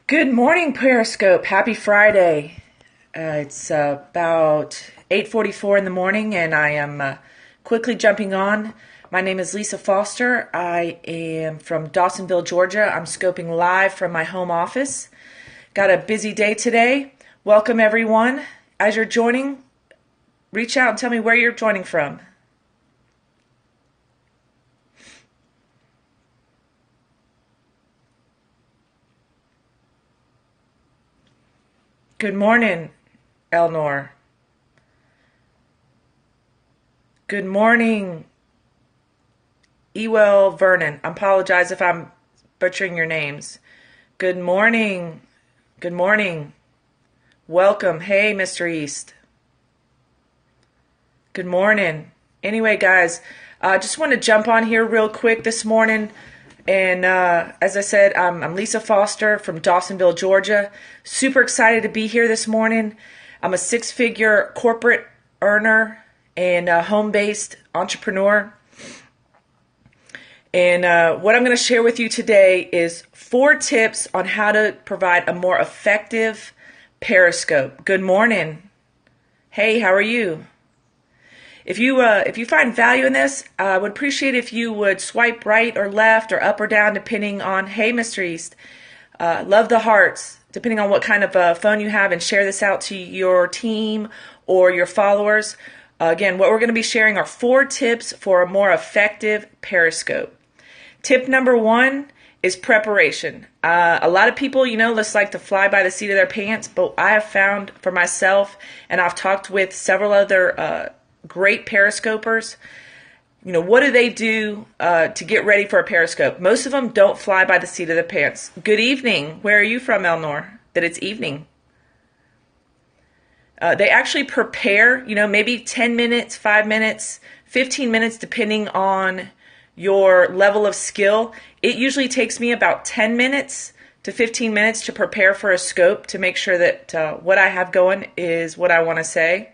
Good morning, Periscope. Happy Friday. It's about 8:44 in the morning, and I am quickly jumping on. My name is Lisa Foster. I am from Dawsonville, Georgia. I'm scoping live from my home office. Got a busy day today. Welcome, everyone. As you're joining, reach out and tell me where you're joining from. Good morning, Elnor. Good morning, Ewell Vernon. I apologize if I'm butchering your names. Good morning. Good morning. Welcome. Hey, Mr. East. Good morning. Anyway, guys, I just want to jump on here real quick this morning. And as I said, I'm Lisa Foster from Dawsonville, Georgia. Super excited to be here this morning. I'm a six-figure corporate earner and a home-based entrepreneur. And what I'm going to share with you today is 4 tips on how to provide a more effective periscope. Good morning. Hey, how are you? If you find value in this, I would appreciate if you would swipe right or left or up or down depending on, hey, Mr. East, love the hearts, depending on what kind of phone you have, and share this out to your team or your followers. Again, what we're going to be sharing are 4 tips for a more effective periscope. Tip number 1 is preparation. A lot of people, just like to fly by the seat of their pants, but I have found for myself, and I've talked with several other great periscopers, what do they do to get ready for a periscope? Most of them don't fly by the seat of their pants. Good evening. Where are you from, Elnor? That it's evening. They actually prepare, maybe 10 minutes, 5 minutes, 15 minutes, depending on your level of skill. It usually takes me about 10 minutes to 15 minutes to prepare for a scope to make sure that what I have going is what I want to say.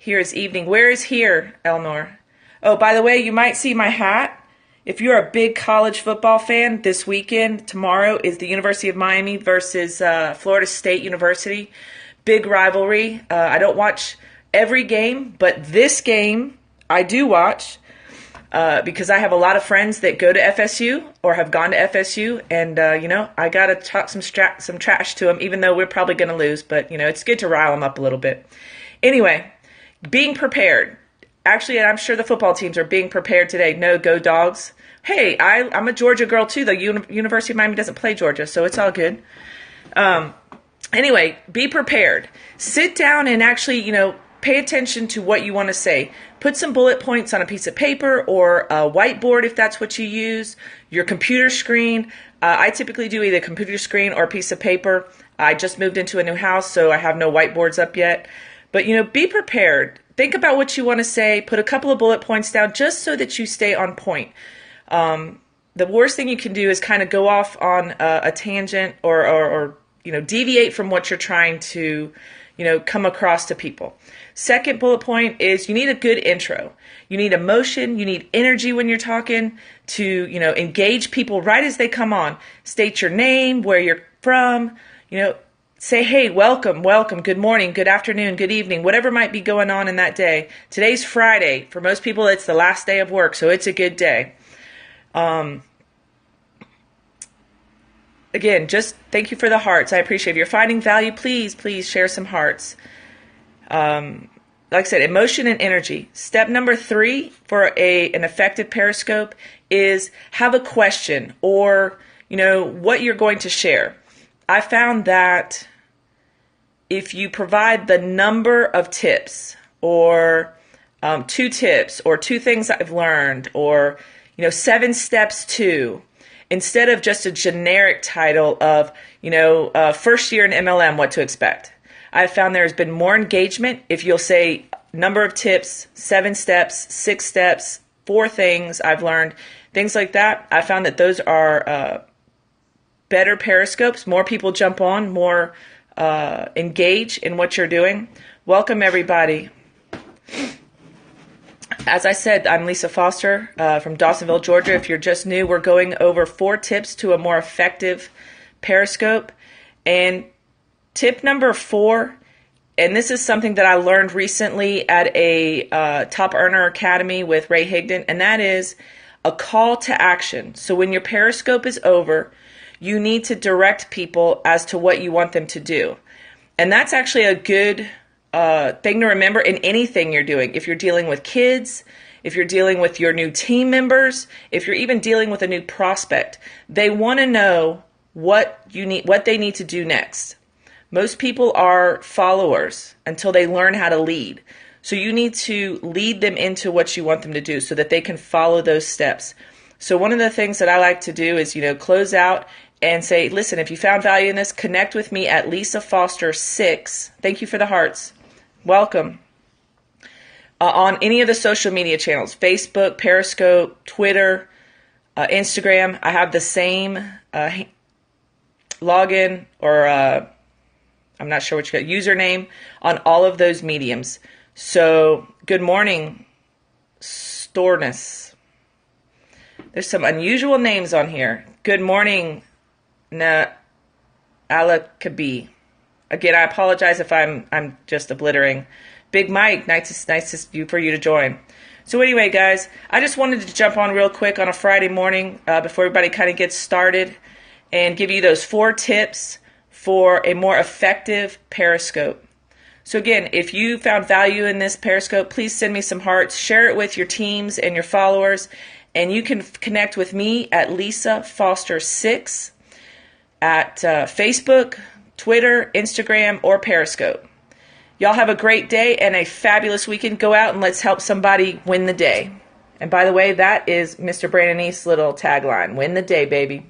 Here is evening. Where is here, Elnor? Oh, by the way, you might see my hat. If you're a big college football fan, this weekend, tomorrow, is the University of Miami versus Florida State University. Big rivalry. I don't watch every game, but this game I do watch because I have a lot of friends that go to FSU or have gone to FSU, and I got to talk some trash to them, even though we're probably going to lose. But it's good to rile them up a little bit. Anyway. Being prepared. Actually, I'm sure the football teams are being prepared today. No, go Dogs. Hey, I'm a Georgia girl too. The University of Miami doesn't play Georgia, so it's all good. Anyway, be prepared. Sit down and actually, pay attention to what you want to say. Put some bullet points on a piece of paper or a whiteboard if that's what you use. Your computer screen. I typically do either computer screen or a piece of paper. I just moved into a new house, so I have no whiteboards up yet. But, be prepared. Think about what you want to say. Put a couple of bullet points down just so that you stay on point. The worst thing you can do is kind of go off on a tangent or deviate from what you're trying to, come across to people. Second bullet point is you need a good intro. You need emotion. You need energy when you're talking to, engage people right as they come on. State your name, where you're from, Say, hey, welcome, good morning, good afternoon, good evening, whatever might be going on in that day. Today's Friday. For most people, it's the last day of work, so it's a good day. Again, just thank you for the hearts. I appreciate it. If you're finding value, please share some hearts. Like I said, emotion and energy. Step number 3 for an effective periscope is have a question or, what you're going to share. I found that if you provide the number of tips or 2 tips or 2 things I've learned or, 7 steps to, instead of just a generic title of, first year in MLM, what to expect. I've found there's been more engagement if you'll say number of tips, 7 steps, 6 steps, 4 things I've learned, things like that. I found that those are better periscopes. More people jump on, more engage in what you're doing. Welcome, everybody. As I said, I'm Lisa Foster from Dawsonville, Georgia. If you're just new, we're going over 4 tips to a more effective Periscope. And tip number 4, and this is something that I learned recently at a Top Earner Academy with Ray Higdon, and that is a call to action. So when your Periscope is over, you need to direct people as to what you want them to do. And that's actually a good thing to remember in anything you're doing. If you're dealing with kids, if you're dealing with your new team members, if you're even dealing with a new prospect, they want to know what they need to do next. Most people are followers until they learn how to lead. So you need to lead them into what you want them to do so that they can follow those steps. So one of the things that I like to do is, close out and say, listen, if you found value in this, connect with me at Lisa Foster 6. Thank you for the hearts. Welcome. On any of the social media channels, Facebook, Periscope, Twitter, Instagram. I have the same login or I'm not sure what you got, username on all of those mediums. So good morning, Storness. There's some unusual names on here. Good morning, Alakabi. Again, I apologize if I'm just obliterating. Big Mike, nice for you to join. So anyway, guys, I just wanted to jump on real quick on a Friday morning before everybody kind of gets started and give you those 4 tips for a more effective Periscope. So again, if you found value in this Periscope, please send me some hearts. Share it with your teams and your followers. And you can connect with me at Lisa Foster 6 at Facebook, Twitter, Instagram, or Periscope. Y'all have a great day and a fabulous weekend. Go out and let's help somebody win the day. And by the way, that is Mr. Brandon East's little tagline, win the day, baby.